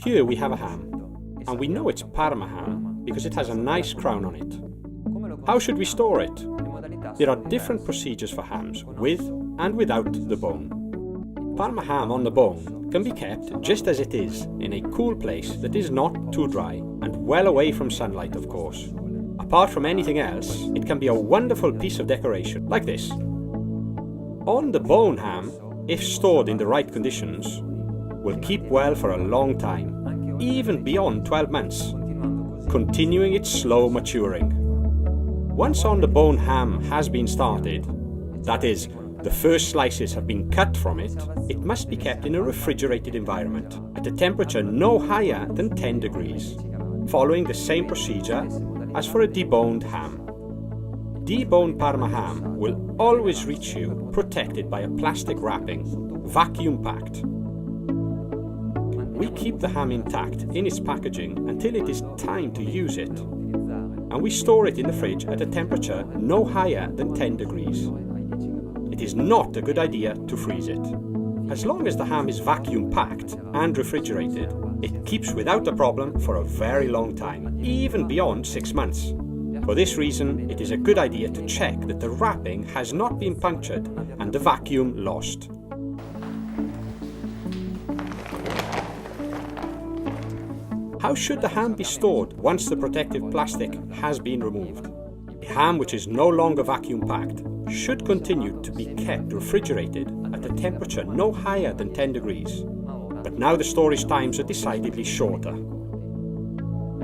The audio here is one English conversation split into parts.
Here we have a ham, and we know it's Parma ham because it has a nice crown on it. How should we store it? There are different procedures for hams, with and without the bone. Parma ham on the bone can be kept just as it is, in a cool place that is not too dry, and well away from sunlight, of course. Apart from anything else, it can be a wonderful piece of decoration, like this. On the bone ham, if stored in the right conditions, will keep well for a long time, even beyond 12 months, continuing its slow maturing. Once on the bone ham has been started, that is, the first slices have been cut from it, it must be kept in a refrigerated environment at a temperature no higher than 10 degrees, following the same procedure as for a deboned ham. Deboned Parma ham will always reach you protected by a plastic wrapping, vacuum packed. We keep the ham intact in its packaging until it is time to use it, and we store it in the fridge at a temperature no higher than 10 degrees. It is not a good idea to freeze it. As long as the ham is vacuum packed and refrigerated, it keeps without a problem for a very long time, even beyond 6 months. For this reason, it is a good idea to check that the wrapping has not been punctured and the vacuum lost. How should the ham be stored once the protective plastic has been removed? A ham which is no longer vacuum packed should continue to be kept refrigerated at a temperature no higher than 10 degrees. But now the storage times are decidedly shorter.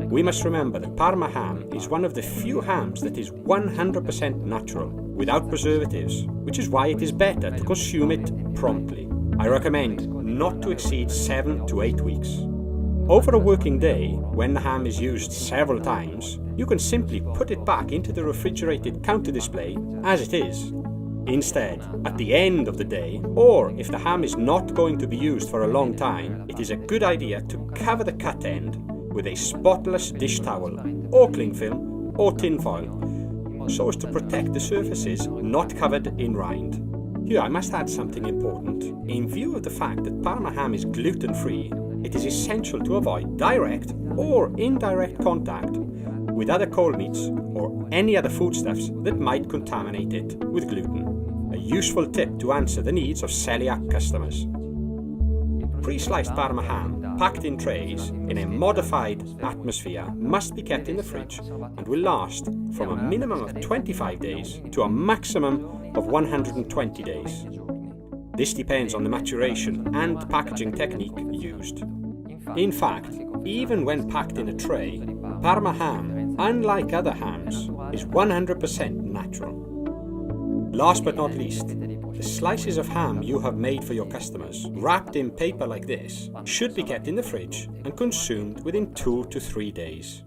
We must remember that Parma ham is one of the few hams that is 100% natural, without preservatives, which is why it is better to consume it promptly. I recommend not to exceed 7 to 8 weeks. Over a working day, when the ham is used several times, you can simply put it back into the refrigerated counter display as it is. Instead, at the end of the day, or if the ham is not going to be used for a long time, it is a good idea to cover the cut end with a spotless dish towel, or cling film, or tin foil, so as to protect the surfaces not covered in rind. Here I must add something important. In view of the fact that Parma ham is gluten-free, it is essential to avoid direct or indirect contact with other cold meats or any other foodstuffs that might contaminate it with gluten. A useful tip to answer the needs of celiac customers. Pre-sliced Parma ham, packed in trays in a modified atmosphere, must be kept in the fridge and will last from a minimum of 25 days to a maximum of 120 days. This depends on the maturation and packaging technique used. In fact, even when packed in a tray, Parma ham, unlike other hams, is 100% natural. Last but not least, the slices of ham you have made for your customers, wrapped in paper like this, should be kept in the fridge and consumed within 2 to 3 days.